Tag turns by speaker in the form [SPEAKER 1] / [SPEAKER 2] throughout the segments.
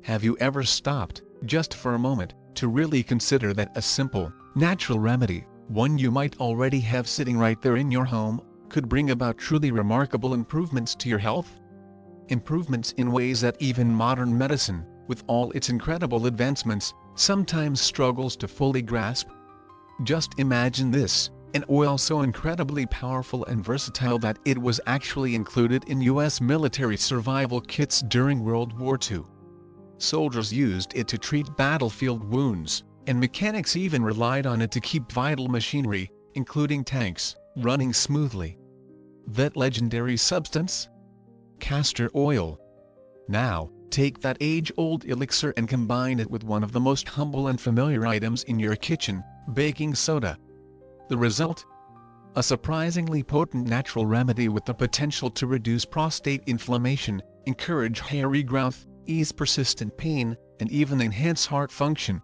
[SPEAKER 1] Have you ever stopped, just for a moment, to really consider that a simple, natural remedy, one you might already have sitting right there in your home, could bring about truly remarkable improvements to your health? Improvements in ways that even modern medicine, with all its incredible advancements, sometimes struggles to fully grasp? Just imagine this: an oil so incredibly powerful and versatile that it was actually included in US military survival kits during World War II. Soldiers used it to treat battlefield wounds, and mechanics even relied on it to keep vital machinery, including tanks, running smoothly. That legendary substance? Castor oil. Now, take that age-old elixir and combine it with one of the most humble and familiar items in your kitchen, baking soda. The result? A surprisingly potent natural remedy with the potential to reduce prostate inflammation, encourage hair regrowth, ease persistent pain, and even enhance heart function.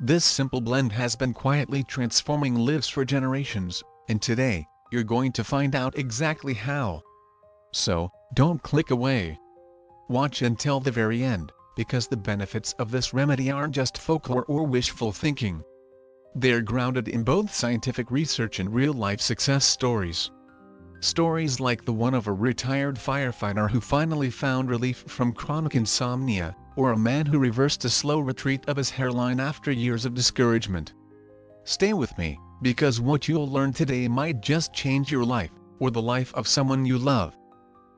[SPEAKER 1] This simple blend has been quietly transforming lives for generations, and today, you're going to find out exactly how. So, don't click away. Watch until the very end, because the benefits of this remedy aren't just folklore or wishful thinking. They're grounded in both scientific research and real-life success stories. Stories like the one of a retired firefighter who finally found relief from chronic insomnia, or a man who reversed a slow retreat of his hairline after years of discouragement. Stay with me, because what you'll learn today might just change your life, or the life of someone you love.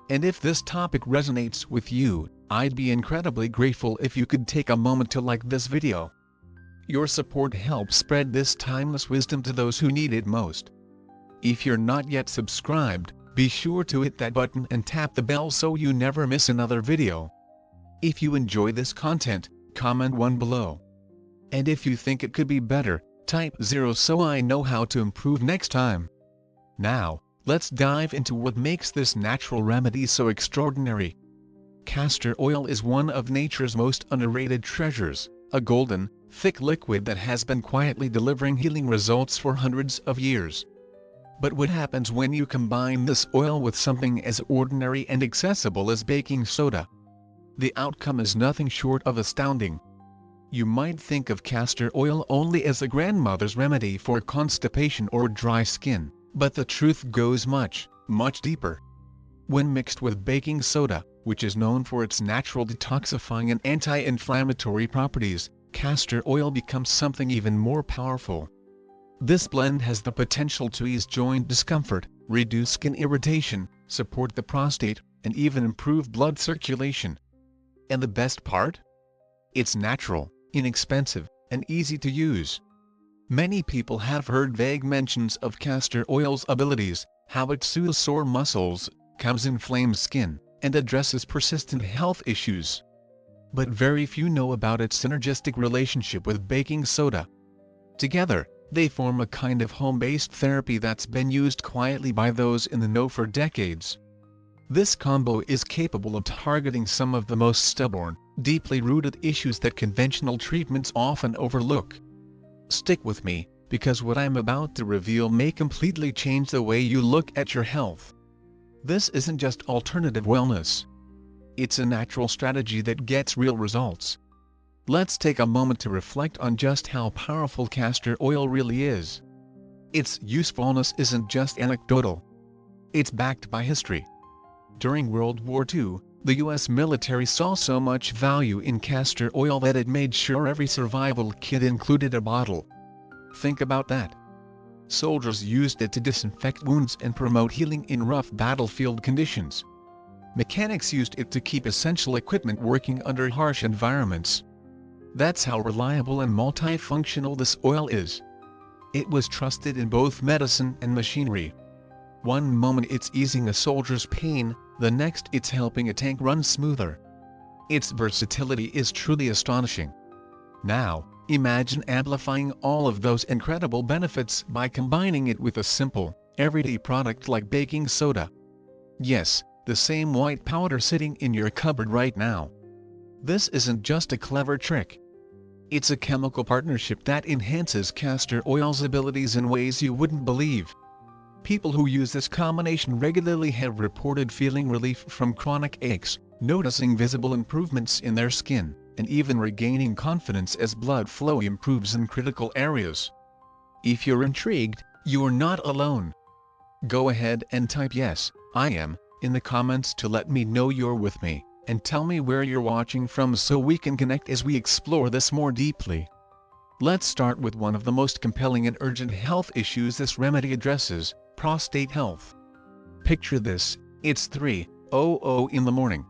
[SPEAKER 1] And if this topic resonates with you, I'd be incredibly grateful if you could take a moment to like this video. Your support helps spread this timeless wisdom to those who need it most. If you're not yet subscribed, be sure to hit that button and tap the bell so you never miss another video. If you enjoy this content, comment 1 below. And if you think it could be better, type 0 so I know how to improve next time. Now, let's dive into what makes this natural remedy so extraordinary. Castor oil is one of nature's most underrated treasures, a golden, thick liquid that has been quietly delivering healing results for hundreds of years. But what happens when you combine this oil with something as ordinary and accessible as baking soda? The outcome is nothing short of astounding. You might think of castor oil only as a grandmother's remedy for constipation or dry skin, but the truth goes much, much deeper. When mixed with baking soda, which is known for its natural detoxifying and anti-inflammatory properties, castor oil becomes something even more powerful. This blend has the potential to ease joint discomfort, reduce skin irritation, support the prostate, and even improve blood circulation. And the best part? It's natural, inexpensive, and easy to use. Many people have heard vague mentions of castor oil's abilities, how it soothes sore muscles, calms inflamed skin, and addresses persistent health issues. But very few know about its synergistic relationship with baking soda. Together, they form a kind of home-based therapy that's been used quietly by those in the know for decades. This combo is capable of targeting some of the most stubborn, deeply rooted issues that conventional treatments often overlook. Stick with me, because what I'm about to reveal may completely change the way you look at your health. This isn't just alternative wellness. It's a natural strategy that gets real results. Let's take a moment to reflect on just how powerful castor oil really is. Its usefulness isn't just anecdotal. It's backed by history. During World War II, the US military saw so much value in castor oil that it made sure every survival kit included a bottle. Think about that. Soldiers used it to disinfect wounds and promote healing in rough battlefield conditions. Mechanics used it to keep essential equipment working under harsh environments. That's how reliable and multifunctional this oil is. It was trusted in both medicine and machinery. One moment it's easing a soldier's pain, the next it's helping a tank run smoother. Its versatility is truly astonishing. Now, imagine amplifying all of those incredible benefits by combining it with a simple, everyday product like baking soda. Yes, the same white powder sitting in your cupboard right now. This isn't just a clever trick. It's a chemical partnership that enhances castor oil's abilities in ways you wouldn't believe. People who use this combination regularly have reported feeling relief from chronic aches, noticing visible improvements in their skin, and even regaining confidence as blood flow improves in critical areas. If you're intrigued, you are not alone. Go ahead and type "Yes, I am" in the comments to let me know you're with me, and tell me where you're watching from so we can connect as we explore this more deeply. Let's start with one of the most compelling and urgent health issues this remedy addresses: prostate health. Picture this: it's 3:00 in the morning.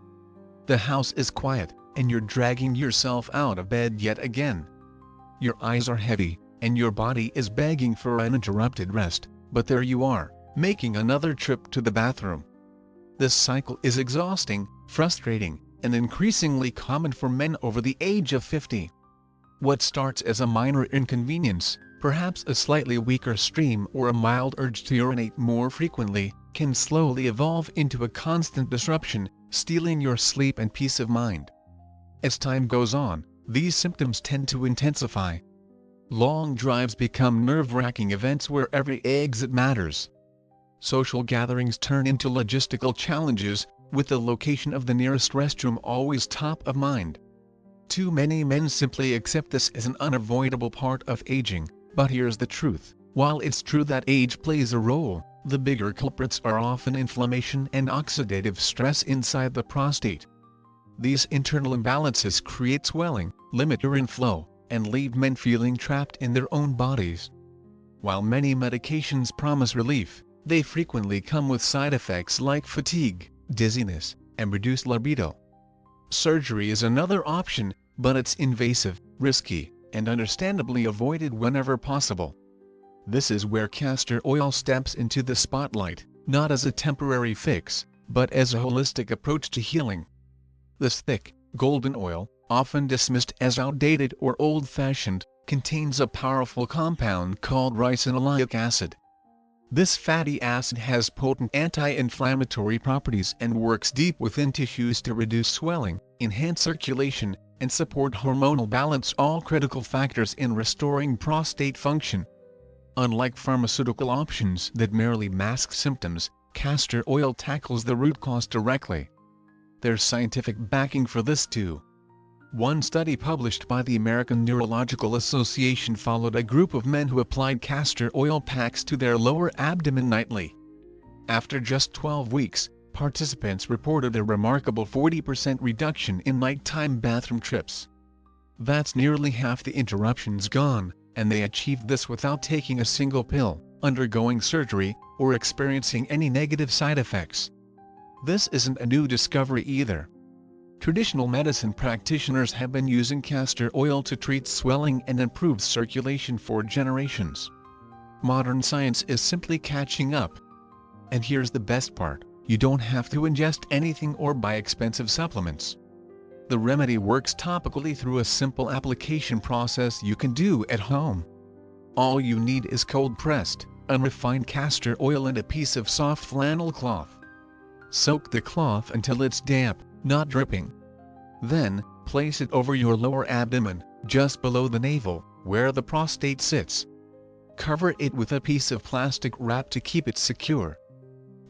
[SPEAKER 1] The house is quiet, and you're dragging yourself out of bed yet again. Your eyes are heavy, and your body is begging for uninterrupted rest, but there you are, making another trip to the bathroom. This cycle is exhausting, frustrating, and increasingly common for men over the age of 50. What starts as a minor inconvenience, perhaps a slightly weaker stream or a mild urge to urinate more frequently, can slowly evolve into a constant disruption, stealing your sleep and peace of mind. As time goes on, these symptoms tend to intensify. Long drives become nerve-wracking events where every exit matters. Social gatherings turn into logistical challenges, with the location of the nearest restroom always top of mind. Too many men simply accept this as an unavoidable part of aging, but here's the truth: while it's true that age plays a role, the bigger culprits are often inflammation and oxidative stress inside the prostate. These internal imbalances create swelling, limit urine flow, and leave men feeling trapped in their own bodies. While many medications promise relief, they frequently come with side effects like fatigue, dizziness, and reduced libido. Surgery is another option, but it's invasive, risky, and understandably avoided whenever possible. This is where castor oil steps into the spotlight, not as a temporary fix, but as a holistic approach to healing. This thick, golden oil, often dismissed as outdated or old-fashioned, contains a powerful compound called ricinoleic acid. This fatty acid has potent anti-inflammatory properties and works deep within tissues to reduce swelling, enhance circulation, and support hormonal balance, all critical factors in restoring prostate function. Unlike pharmaceutical options that merely mask symptoms, castor oil tackles the root cause directly. There's scientific backing for this too. One study published by the American Neurological Association followed a group of men who applied castor oil packs to their lower abdomen nightly. After just 12 weeks, participants reported a remarkable 40% reduction in nighttime bathroom trips. That's nearly half the interruptions gone, and they achieved this without taking a single pill, undergoing surgery, or experiencing any negative side effects. This isn't a new discovery either. Traditional medicine practitioners have been using castor oil to treat swelling and improve circulation for generations. Modern science is simply catching up. And here's the best part: you don't have to ingest anything or buy expensive supplements. The remedy works topically through a simple application process you can do at home. All you need is cold-pressed, unrefined castor oil and a piece of soft flannel cloth. Soak the cloth until it's damp, not dripping. Then, place it over your lower abdomen, just below the navel, where the prostate sits. Cover it with a piece of plastic wrap to keep it secure.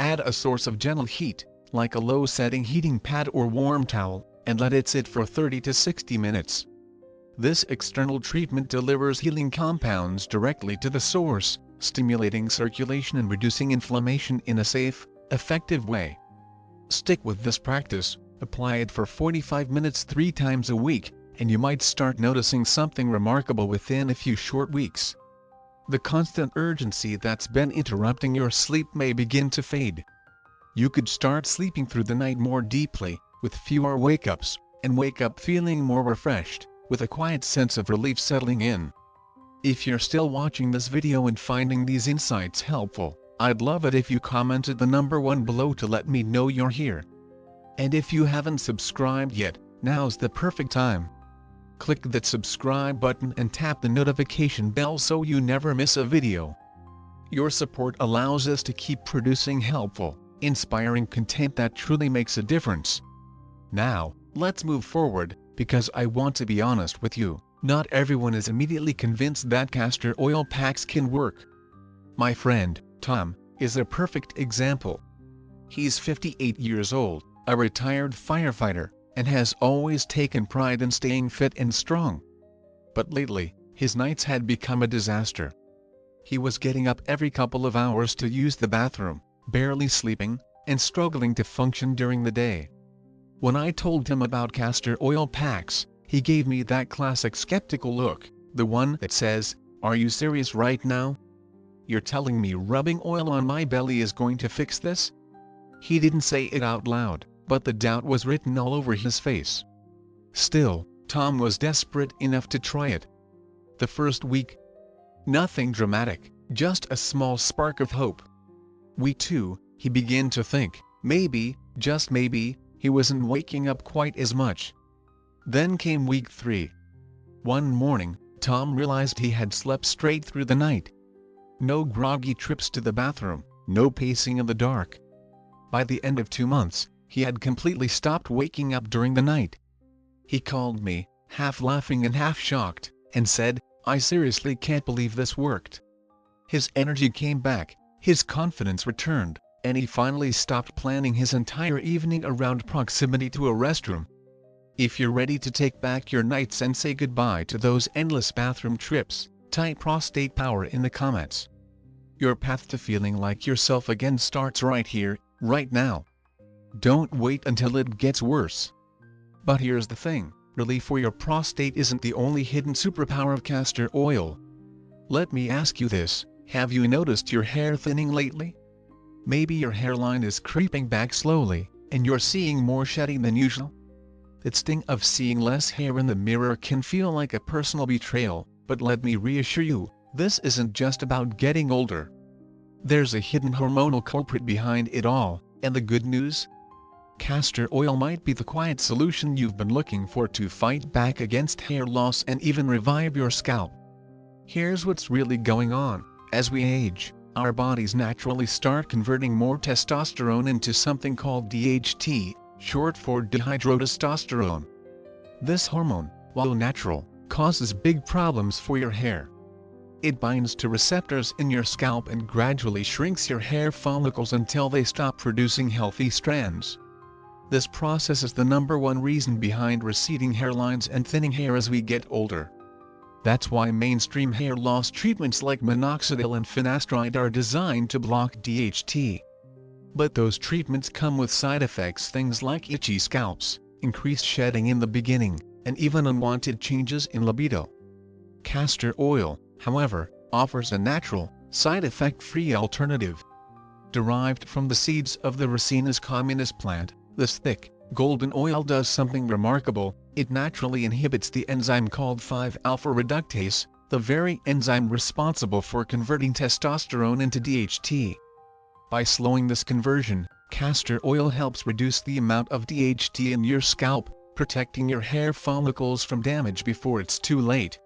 [SPEAKER 1] Add a source of gentle heat, like a low-setting heating pad or warm towel, and let it sit for 30 to 60 minutes. This external treatment delivers healing compounds directly to the source, stimulating circulation and reducing inflammation in a safe, effective way. Stick with this practice, apply it for 45 minutes 3 times a week, and you might start noticing something remarkable within a few short weeks. The constant urgency that's been interrupting your sleep may begin to fade. You could start sleeping through the night more deeply, with fewer wake-ups, and wake up feeling more refreshed, with a quiet sense of relief settling in. If you're still watching this video and finding these insights helpful, I'd love it if you commented the number 1 below to let me know you're here. And if you haven't subscribed yet, now's the perfect time. Click that subscribe button and tap the notification bell so you never miss a video. Your support allows us to keep producing helpful, inspiring content that truly makes a difference. Now, let's move forward, because I want to be honest with you, not everyone is immediately convinced that castor oil packs can work. My friend, Tom, is a perfect example. He's 58 years old, a retired firefighter, and has always taken pride in staying fit and strong. But lately, his nights had become a disaster. He was getting up every couple of hours to use the bathroom, barely sleeping, and struggling to function during the day. When I told him about castor oil packs, he gave me that classic skeptical look, the one that says, "Are you serious right now? You're telling me rubbing oil on my belly is going to fix this?" He didn't say it out loud, but the doubt was written all over his face. Still, Tom was desperate enough to try it. The first week, nothing dramatic, just a small spark of hope. Week 2, he began to think, maybe, just maybe, he wasn't waking up quite as much. Then came week 3. One morning, Tom realized he had slept straight through the night. No groggy trips to the bathroom, no pacing in the dark. By the end of 2 months, he had completely stopped waking up during the night. He called me, half laughing and half shocked, and said, "I seriously can't believe this worked." His energy came back, his confidence returned, and he finally stopped planning his entire evening around proximity to a restroom. If you're ready to take back your nights and say goodbye to those endless bathroom trips, type prostate power in the comments. Your path to feeling like yourself again starts right here, right now. Don't wait until it gets worse. But here's the thing, relief for your prostate isn't the only hidden superpower of castor oil. Let me ask you this, have you noticed your hair thinning lately? Maybe your hairline is creeping back slowly, and you're seeing more shedding than usual. The sting of seeing less hair in the mirror can feel like a personal betrayal, but let me reassure you, this isn't just about getting older. There's a hidden hormonal culprit behind it all, and the good news? Castor oil might be the quiet solution you've been looking for to fight back against hair loss and even revive your scalp. Here's what's really going on. As we age, our bodies naturally start converting more testosterone into something called DHT, short for dihydrotestosterone. This hormone, while natural, causes big problems for your hair. It binds to receptors in your scalp and gradually shrinks your hair follicles until they stop producing healthy strands. This process is the #1 reason behind receding hairlines and thinning hair as we get older. That's why mainstream hair loss treatments like minoxidil and finasteride are designed to block DHT. But those treatments come with side effects, things like itchy scalps, increased shedding in the beginning, and even unwanted changes in libido. Castor oil, however, offers a natural, side effect-free alternative. Derived from the seeds of the Ricinus communis plant, this thick, golden oil does something remarkable. It naturally inhibits the enzyme called 5-alpha reductase, the very enzyme responsible for converting testosterone into DHT. By slowing this conversion, castor oil helps reduce the amount of DHT in your scalp, protecting your hair follicles from damage before it's too late.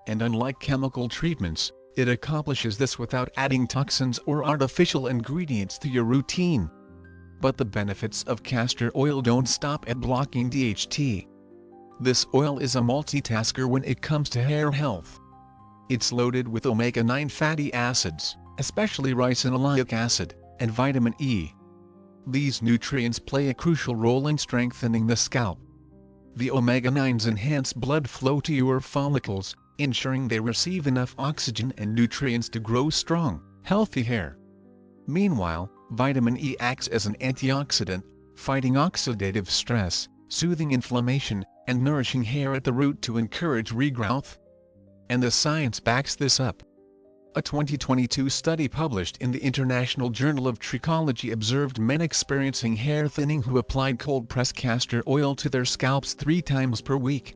[SPEAKER 1] And unlike chemical treatments, it accomplishes this without adding toxins or artificial ingredients to your routine. But the benefits of castor oil don't stop at blocking DHT. This oil is a multitasker when it comes to hair health. It's loaded with omega-9 fatty acids, especially ricinoleic acid, and vitamin E. These nutrients play a crucial role in strengthening the scalp. The omega-9s enhance blood flow to your follicles, ensuring they receive enough oxygen and nutrients to grow strong, healthy hair. Meanwhile, vitamin E acts as an antioxidant, fighting oxidative stress, soothing inflammation, and nourishing hair at the root to encourage regrowth. And the science backs this up. A 2022 study published in the International Journal of Trichology observed men experiencing hair thinning who applied cold-pressed castor oil to their scalps 3 times per week.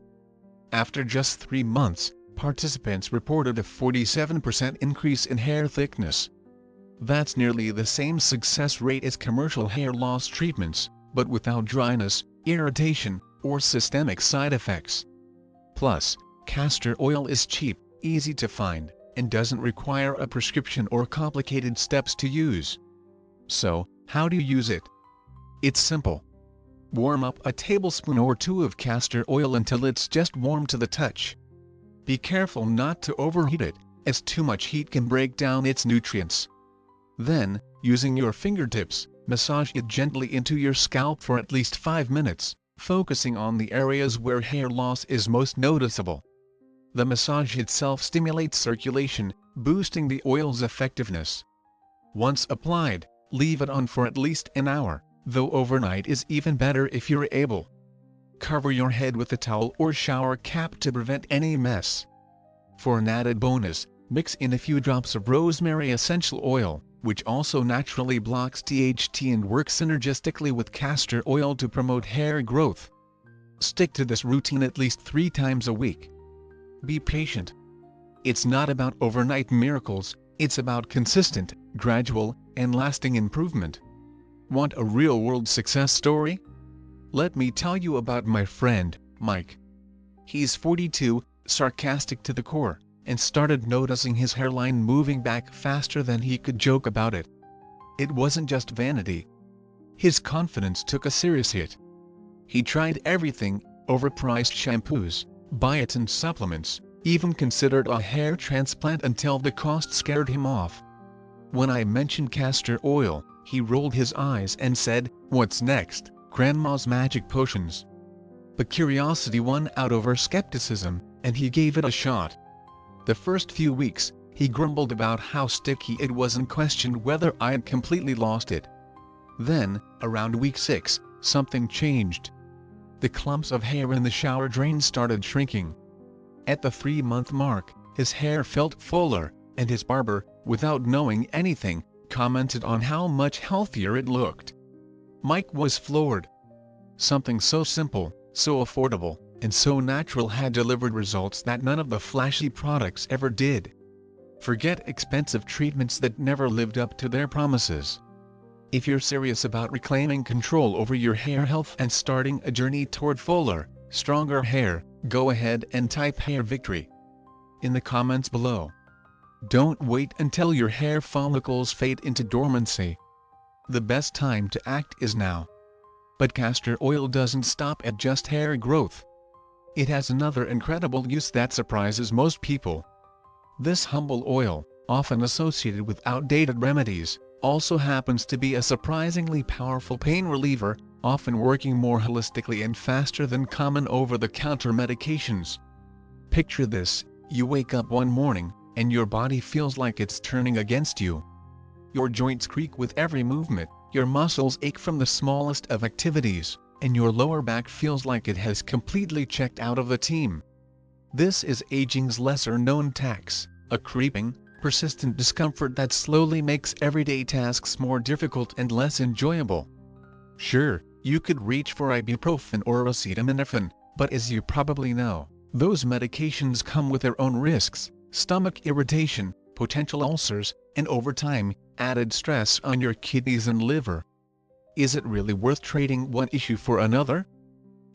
[SPEAKER 1] After just 3 months, participants reported a 47% increase in hair thickness. That's nearly the same success rate as commercial hair loss treatments, but without dryness, irritation, or systemic side effects. Plus, castor oil is cheap, easy to find, and doesn't require a prescription or complicated steps to use. So, how do you use it? It's simple. Warm up a tablespoon or 2 of castor oil until it's just warm to the touch. Be careful not to overheat it, as too much heat can break down its nutrients. Then, using your fingertips, massage it gently into your scalp for at least 5 minutes, focusing on the areas where hair loss is most noticeable. The massage itself stimulates circulation, boosting the oil's effectiveness. Once applied, leave it on for at least an hour, though overnight is even better if you're able. Cover your head with a towel or shower cap to prevent any mess. For an added bonus, mix in a few drops of rosemary essential oil, which also naturally blocks THT and works synergistically with castor oil to promote hair growth. Stick to this routine at least 3 times a week. Be patient. It's not about overnight miracles, it's about consistent, gradual, and lasting improvement. Want a real-world success story? Let me tell you about my friend, Mike. He's 42, sarcastic to the core, and started noticing his hairline moving back faster than he could joke about it. It wasn't just vanity. His confidence took a serious hit. He tried everything, overpriced shampoos, biotin supplements, even considered a hair transplant until the cost scared him off. When I mentioned castor oil, he rolled his eyes and said, "What's next, Grandma's magic potions?" But curiosity won out over skepticism, and he gave it a shot. The first few weeks, he grumbled about how sticky it was and questioned whether I had completely lost it. Then, around week 6, something changed. The clumps of hair in the shower drain started shrinking. At the 3-month mark, his hair felt fuller, and his barber, without knowing anything, commented on how much healthier it looked. Mike was floored. Something so simple, so affordable, and so natural had delivered results that none of the flashy products ever did. Forget expensive treatments that never lived up to their promises. If you're serious about reclaiming control over your hair health and starting a journey toward fuller, stronger hair, go ahead and type hair victory in the comments below. Don't wait until your hair follicles fade into dormancy. The best time to act is now. But castor oil doesn't stop at just hair growth. It has another incredible use that surprises most people. This humble oil, often associated with outdated remedies, also happens to be a surprisingly powerful pain reliever, often working more holistically and faster than common over-the-counter medications. Picture this: you wake up one morning, and your body feels like it's turning against you. Your joints creak with every movement, your muscles ache from the smallest of activities, and your lower back feels like it has completely checked out of the team. This is aging's lesser-known tax, a creeping, persistent discomfort that slowly makes everyday tasks more difficult and less enjoyable. Sure, you could reach for ibuprofen or acetaminophen, but as you probably know, those medications come with their own risks: stomach irritation, potential ulcers, and over time, added stress on your kidneys and liver. Is it really worth trading one issue for another?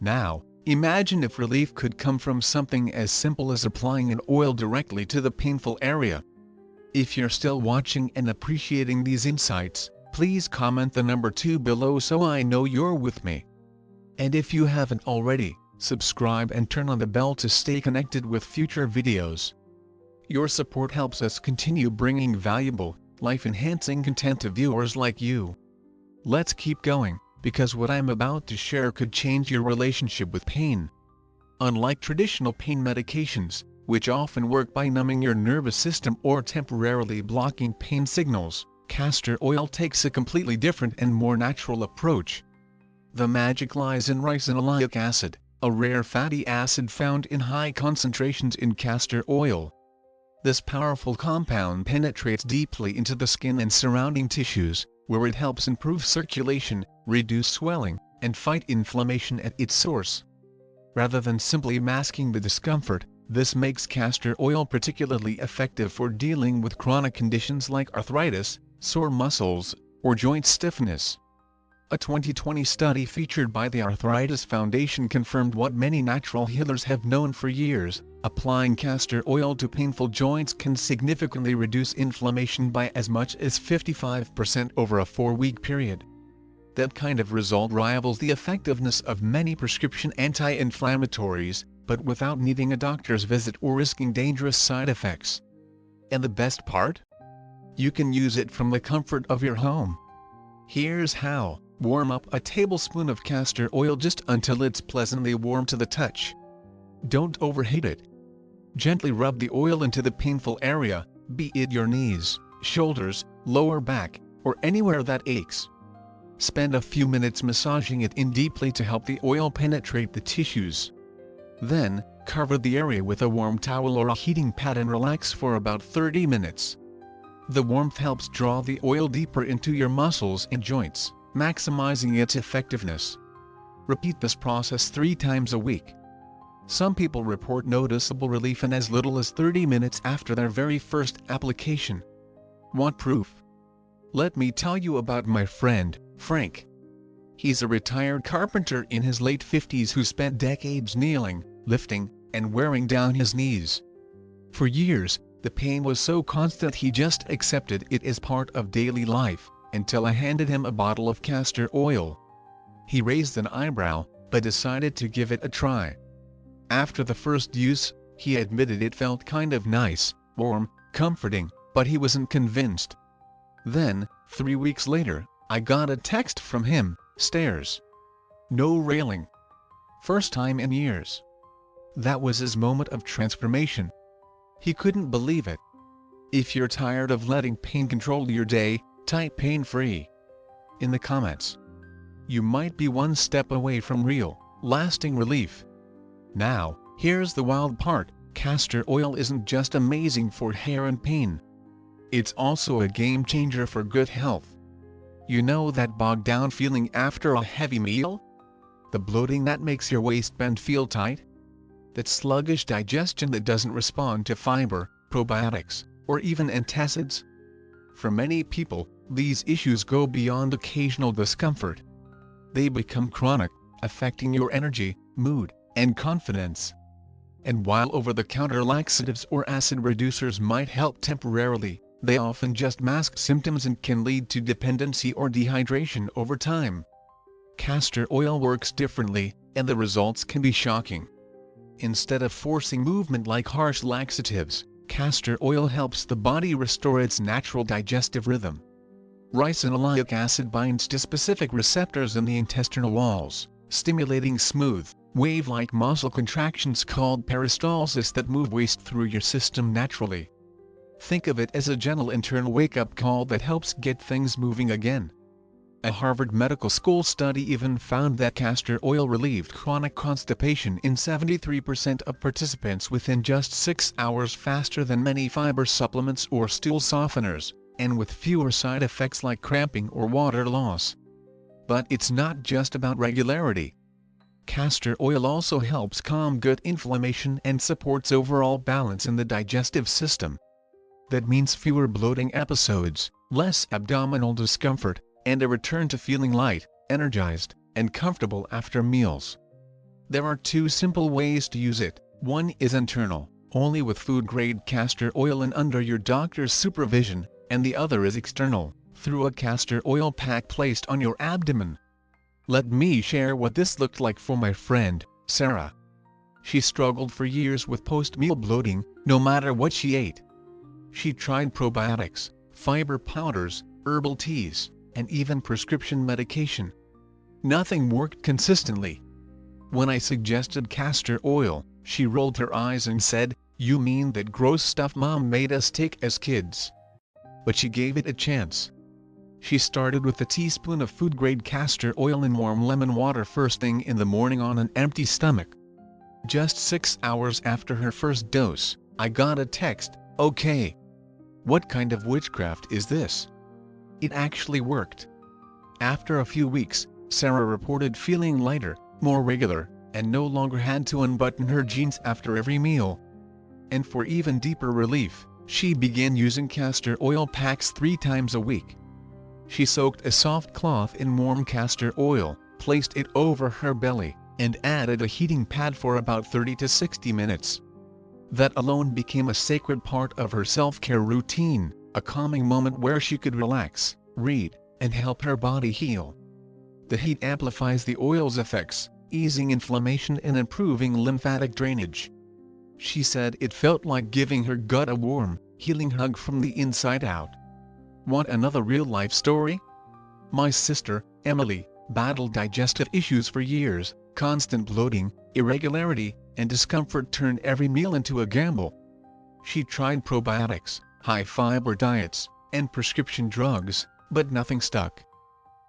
[SPEAKER 1] Now, imagine if relief could come from something as simple as applying an oil directly to the painful area. If you're still watching and appreciating these insights, please comment the number 2 below so I know you're with me. And if you haven't already, subscribe and turn on the bell to stay connected with future videos. Your support helps us continue bringing valuable, life-enhancing content to viewers like you. Let's keep going, because what I'm about to share could change your relationship with pain. Unlike traditional pain medications, which often work by numbing your nervous system or temporarily blocking pain signals, castor oil takes a completely different and more natural approach. The magic lies in ricinoleic acid, a rare fatty acid found in high concentrations in castor oil. This powerful compound penetrates deeply into the skin and surrounding tissues, where it helps improve circulation, reduce swelling, and fight inflammation at its source. Rather than simply masking the discomfort, this makes castor oil particularly effective for dealing with chronic conditions like arthritis, sore muscles, or joint stiffness. A 2020 study featured by the Arthritis Foundation confirmed what many natural healers have known for years: applying castor oil to painful joints can significantly reduce inflammation by as much as 55% over a 4-week period. That kind of result rivals the effectiveness of many prescription anti-inflammatories, but without needing a doctor's visit or risking dangerous side effects. And the best part? You can use it from the comfort of your home. Here's how. Warm up a tablespoon of castor oil just until it's pleasantly warm to the touch. Don't overheat it. Gently rub the oil into the painful area, be it your knees, shoulders, lower back, or anywhere that aches. Spend a few minutes massaging it in deeply to help the oil penetrate the tissues. Then, cover the area with a warm towel or a heating pad and relax for about 30 minutes. The warmth helps draw the oil deeper into your muscles and joints, maximizing its effectiveness. Repeat this process 3 times a week. Some people report noticeable relief in as little as 30 minutes after their very first application. Want proof? Let me tell you about my friend, Frank. He's a retired carpenter in his late 50s who spent decades kneeling, lifting, and wearing down his knees. For years, the pain was so constant he just accepted it as part of daily life, until I handed him a bottle of castor oil. He raised an eyebrow, but decided to give it a try. After the first use, he admitted it felt kind of nice, warm, comforting, but he wasn't convinced. Then, 3 weeks later, I got a text from him, stairs. No railing. First time in years. That was his moment of transformation. He couldn't believe it. If you're tired of letting pain control your day, type pain-free in the comments. You might be one step away from real, lasting relief. Now, here's the wild part, castor oil isn't just amazing for hair and pain. It's also a game changer for good health. You know that bogged down feeling after a heavy meal? The bloating that makes your waistband feel tight? That sluggish digestion that doesn't respond to fiber, probiotics, or even antacids? For many people, these issues go beyond occasional discomfort. They become chronic, affecting your energy, mood, and confidence. And while over-the-counter laxatives or acid reducers might help temporarily, they often just mask symptoms and can lead to dependency or dehydration over time. Castor oil works differently, and the results can be shocking. Instead of forcing movement like harsh laxatives, castor oil helps the body restore its natural digestive rhythm. Ricinoleic acid binds to specific receptors in the intestinal walls, stimulating smooth, wave-like muscle contractions called peristalsis that move waste through your system naturally. Think of it as a gentle internal wake-up call that helps get things moving again. A Harvard Medical School study even found that castor oil relieved chronic constipation in 73% of participants within just 6 hours, faster than many fiber supplements or stool softeners, and with fewer side effects like cramping or water loss. But it's not just about regularity. Castor oil also helps calm gut inflammation and supports overall balance in the digestive system. That means fewer bloating episodes, less abdominal discomfort, and a return to feeling light, energized, and comfortable after meals. There are 2 simple ways to use it. One is internal, only with food-grade castor oil and under your doctor's supervision, and the other is external, through a castor oil pack placed on your abdomen. Let me share what this looked like for my friend, Sarah. She struggled for years with post-meal bloating, no matter what she ate. She tried probiotics, fiber powders, herbal teas, and even prescription medication. Nothing worked consistently. When I suggested castor oil, she rolled her eyes and said, "You mean that gross stuff Mom made us take as kids?" But she gave it a chance. She started with a teaspoon of food-grade castor oil in warm lemon water first thing in the morning on an empty stomach. Just 6 hours after her first dose, I got a text, "Okay. What kind of witchcraft is this?" It actually worked. After a few weeks, Sarah reported feeling lighter, more regular, and no longer had to unbutton her jeans after every meal. And for even deeper relief, she began using castor oil packs 3 times a week. She soaked a soft cloth in warm castor oil, placed it over her belly, and added a heating pad for about 30 to 60 minutes. That alone became a sacred part of her self-care routine, a calming moment where she could relax, read, and help her body heal. The heat amplifies the oil's effects, easing inflammation and improving lymphatic drainage. She said it felt like giving her gut a warm, healing hug from the inside out. Want another real-life story? My sister, Emily, battled digestive issues for years. Constant bloating, irregularity, and discomfort turned every meal into a gamble. She tried probiotics, high-fiber diets, and prescription drugs, but nothing stuck.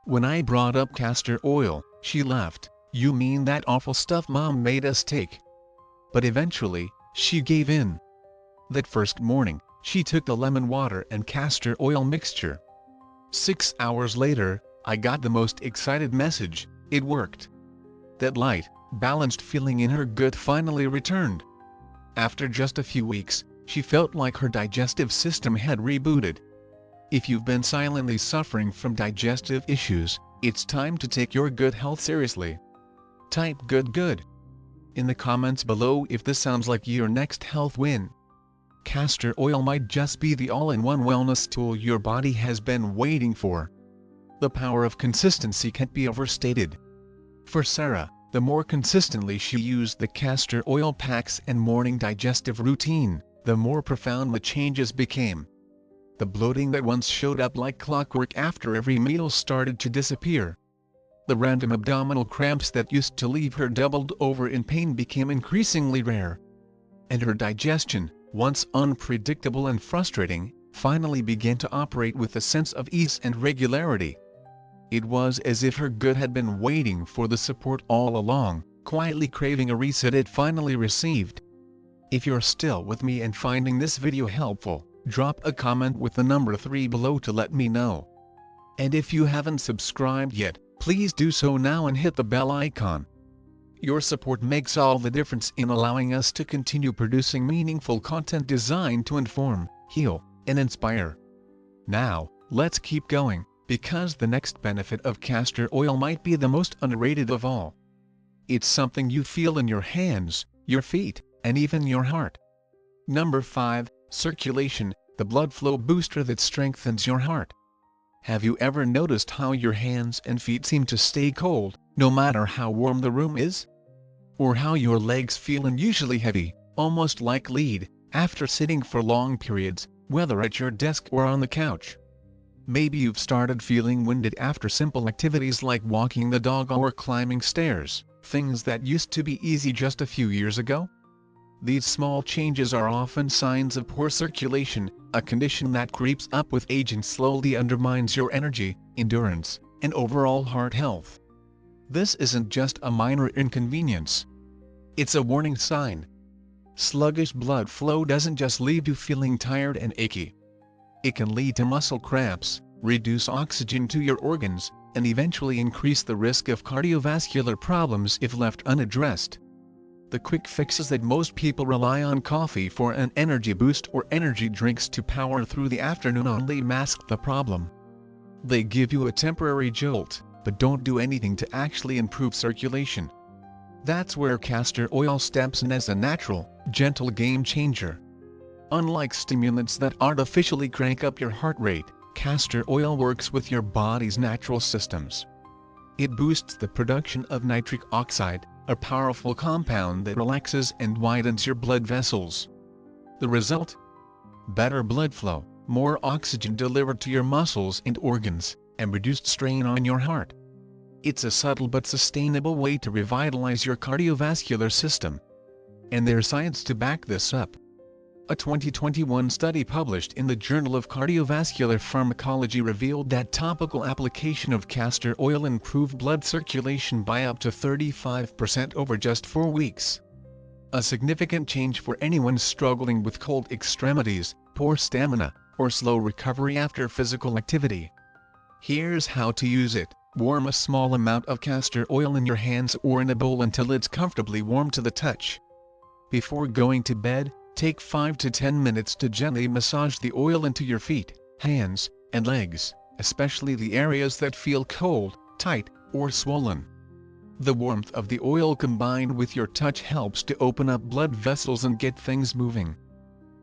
[SPEAKER 1] When I brought up castor oil, she laughed. "You mean that awful stuff Mom made us take?" But eventually, she gave in. That first morning, she took the lemon water and castor oil mixture. 6 hours later, I got the most excited message: it worked. That light, balanced feeling in her gut finally returned. After just a few weeks, she felt like her digestive system had rebooted. If you've been silently suffering from digestive issues, it's time to take your gut health seriously. Type good in the comments below if this sounds like your next health win. Castor oil might just be the all-in-one wellness tool your body has been waiting for. The power of consistency can't be overstated. For Sarah, the more consistently she used the castor oil packs and morning digestive routine, the more profound the changes became. The bloating that once showed up like clockwork after every meal started to disappear. The random abdominal cramps that used to leave her doubled over in pain became increasingly rare. And her digestion, once unpredictable and frustrating, finally began to operate with a sense of ease and regularity. It was as if her gut had been waiting for the support all along, quietly craving a reset it finally received. If you're still with me and finding this video helpful, drop a comment with the number 3 below to let me know. And if you haven't subscribed yet, please do so now and hit the bell icon. Your support makes all the difference in allowing us to continue producing meaningful content designed to inform, heal, and inspire. Now, let's keep going, because the next benefit of castor oil might be the most underrated of all. It's something you feel in your hands, your feet, and even your heart. Number 5, circulation, the blood flow booster that strengthens your heart. Have you ever noticed how your hands and feet seem to stay cold, no matter how warm the room is? Or how your legs feel unusually heavy, almost like lead, after sitting for long periods, whether at your desk or on the couch? Maybe you've started feeling winded after simple activities like walking the dog or climbing stairs, things that used to be easy just a few years ago. These small changes are often signs of poor circulation, a condition that creeps up with age and slowly undermines your energy, endurance, and overall heart health. This isn't just a minor inconvenience. It's a warning sign. Sluggish blood flow doesn't just leave you feeling tired and achy. It can lead to muscle cramps, reduce oxygen to your organs, and eventually increase the risk of cardiovascular problems if left unaddressed. The quick fixes that most people rely on, coffee for an energy boost or energy drinks to power through the afternoon, only mask the problem. They give you a temporary jolt, but don't do anything to actually improve circulation. That's where castor oil steps in as a natural, gentle game changer. Unlike stimulants that artificially crank up your heart rate, castor oil works with your body's natural systems. It boosts the production of nitric oxide, a powerful compound that relaxes and widens your blood vessels. The result? Better blood flow, more oxygen delivered to your muscles and organs, and reduced strain on your heart. It's a subtle but sustainable way to revitalize your cardiovascular system. And there's science to back this up. A 2021 study published in the Journal of Cardiovascular Pharmacology revealed that topical application of castor oil improved blood circulation by up to 35% over just 4 weeks. A significant change for anyone struggling with cold extremities, poor stamina, or slow recovery after physical activity. Here's how to use it. Warm a small amount of castor oil in your hands or in a bowl until it's comfortably warm to the touch. Before going to bed, take 5 to 10 minutes to gently massage the oil into your feet, hands, and legs, especially the areas that feel cold, tight, or swollen. The warmth of the oil combined with your touch helps to open up blood vessels and get things moving.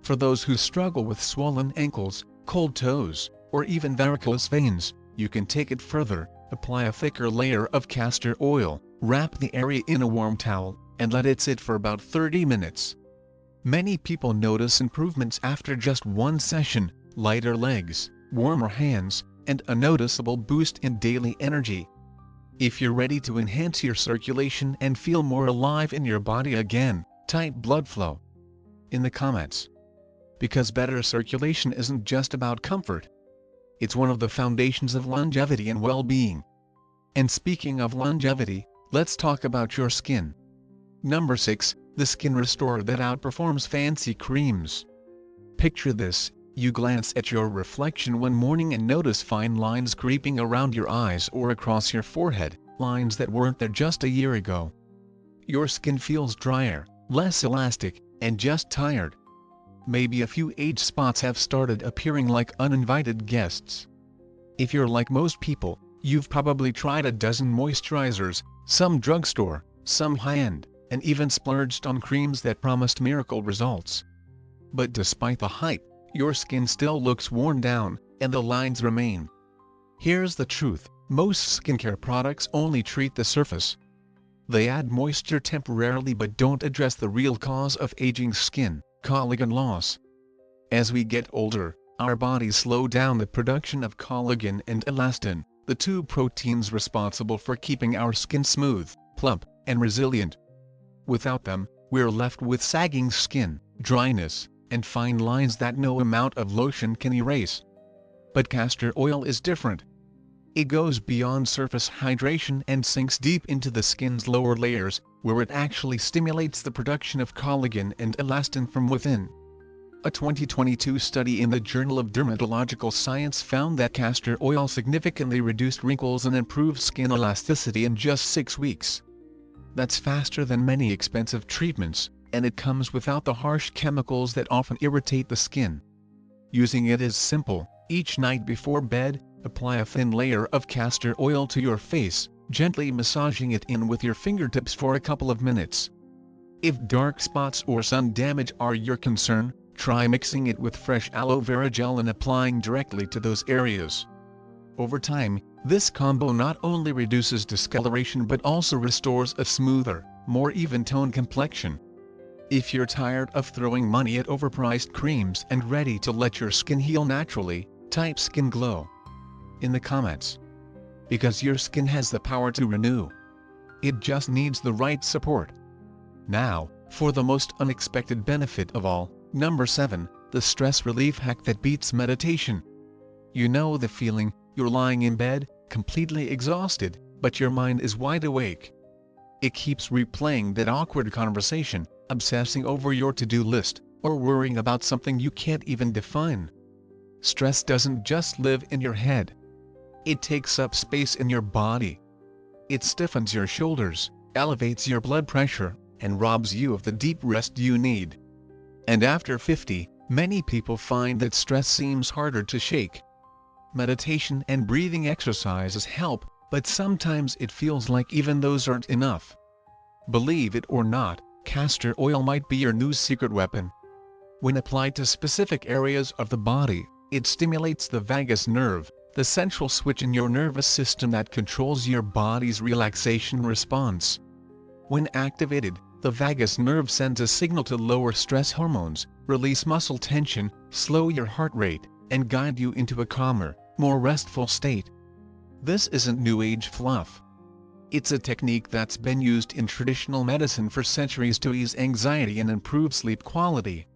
[SPEAKER 1] For those who struggle with swollen ankles, cold toes, or even varicose veins, you can take it further. Apply a thicker layer of castor oil, wrap the area in a warm towel, and let it sit for about 30 minutes. Many people notice improvements after just one session: lighter legs, warmer hands, and a noticeable boost in daily energy. If you're ready to enhance your circulation and feel more alive in your body again, type blood flow in the comments. Because better circulation isn't just about comfort. It's one of the foundations of longevity and well-being. And speaking of longevity, let's talk about your skin. Number 6, the skin restorer that outperforms fancy creams. Picture this, you glance at your reflection one morning and notice fine lines creeping around your eyes or across your forehead, lines that weren't there just a year ago. Your skin feels drier, less elastic, and just tired. Maybe a few age spots have started appearing like uninvited guests. If you're like most people, you've probably tried a dozen moisturizers, some drugstore, some high-end, and even splurged on creams that promised miracle results. But despite the hype, your skin still looks worn down, and the lines remain. Here's the truth, most skincare products only treat the surface. They add moisture temporarily but don't address the real cause of aging skin, collagen loss. As we get older, our bodies slow down the production of collagen and elastin, the two proteins responsible for keeping our skin smooth, plump, and resilient. Without them, we're left with sagging skin, dryness, and fine lines that no amount of lotion can erase. But castor oil is different. It goes beyond surface hydration and sinks deep into the skin's lower layers, where it actually stimulates the production of collagen and elastin from within. A 2022 study in the Journal of Dermatological Science found that castor oil significantly reduced wrinkles and improved skin elasticity in just 6 weeks. That's faster than many expensive treatments, and it comes without the harsh chemicals that often irritate the skin. Using it is simple. Each night before bed, apply a thin layer of castor oil to your face, gently massaging it in with your fingertips for a couple of minutes. If dark spots or sun damage are your concern, try mixing it with fresh aloe vera gel and applying directly to those areas. Over time, this combo not only reduces discoloration but also restores a smoother, more even-toned complexion. If you're tired of throwing money at overpriced creams and ready to let your skin heal naturally, type Skin Glow in the comments. Because your skin has the power to renew. It just needs the right support. Now, for the most unexpected benefit of all, number 7, the stress relief hack that beats meditation. You know the feeling, you're lying in bed, completely exhausted, but your mind is wide awake. It keeps replaying that awkward conversation, obsessing over your to-do list, or worrying about something you can't even define. Stress doesn't just live in your head. It takes up space in your body. It stiffens your shoulders, elevates your blood pressure, and robs you of the deep rest you need. And after 50, many people find that stress seems harder to shake. Meditation and breathing exercises help, but sometimes it feels like even those aren't enough. Believe it or not, castor oil might be your new secret weapon. When applied to specific areas of the body, it stimulates the vagus nerve, the central switch in your nervous system that controls your body's relaxation response. When activated, the vagus nerve sends a signal to lower stress hormones, release muscle tension, slow your heart rate, and guide you into a calmer, more restful state. This isn't new age fluff. It's a technique that's been used in traditional medicine for centuries to ease anxiety and improve sleep quality.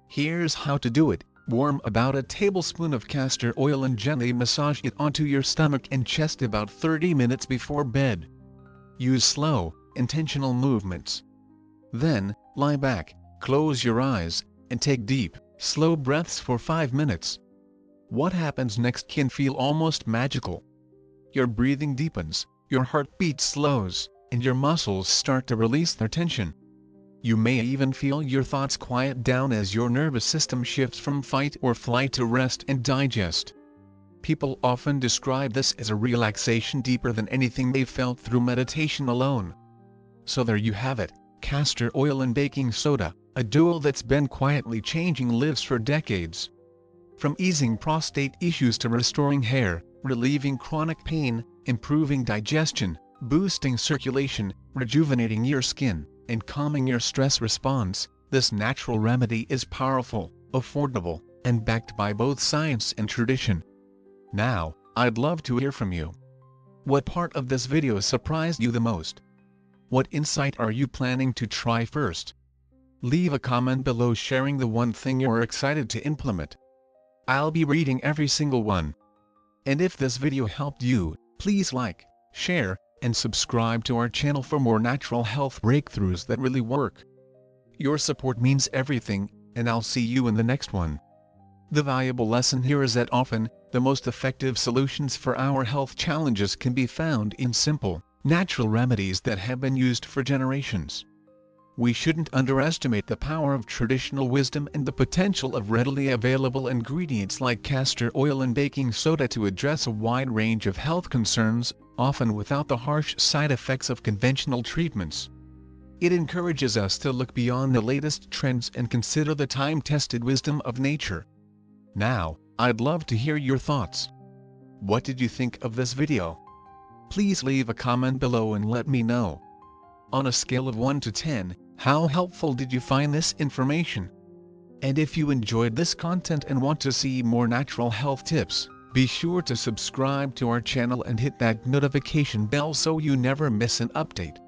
[SPEAKER 1] Here's how to do it. Warm about a tablespoon of castor oil and gently massage it onto your stomach and chest about 30 minutes before bed. Use slow, intentional movements. Then, lie back, close your eyes, and take deep, slow breaths for 5 minutes. What happens next can feel almost magical. Your breathing deepens, your heartbeat slows, and your muscles start to release their tension. You may even feel your thoughts quiet down as your nervous system shifts from fight or flight to rest and digest. People often describe this as a relaxation deeper than anything they've felt through meditation alone. So there you have it, castor oil and baking soda, a duo that's been quietly changing lives for decades. From easing prostate issues to restoring hair, relieving chronic pain, improving digestion, boosting circulation, rejuvenating your skin, and calming your stress response, this natural remedy is powerful, affordable, and backed by both science and tradition. Now, I'd love to hear from you. What part of this video surprised you the most? What insight are you planning to try first? Leave a comment below sharing the one thing you're excited to implement. I'll be reading every single one. And if this video helped you, please like, share, and subscribe to our channel for more natural health breakthroughs that really work. Your support means everything, and I'll see you in the next one. The valuable lesson here is that often, the most effective solutions for our health challenges can be found in simple, natural remedies that have been used for generations. We shouldn't underestimate the power of traditional wisdom and the potential of readily available ingredients like castor oil and baking soda to address a wide range of health concerns, often without the harsh side effects of conventional treatments. It encourages us to look beyond the latest trends and consider the time-tested wisdom of nature. Now, I'd love to hear your thoughts. What did you think of this video? Please leave a comment below and let me know. On a scale of 1 to 10, how helpful did you find this information? And if you enjoyed this content and want to see more natural health tips, be sure to subscribe to our channel and hit that notification bell so you never miss an update.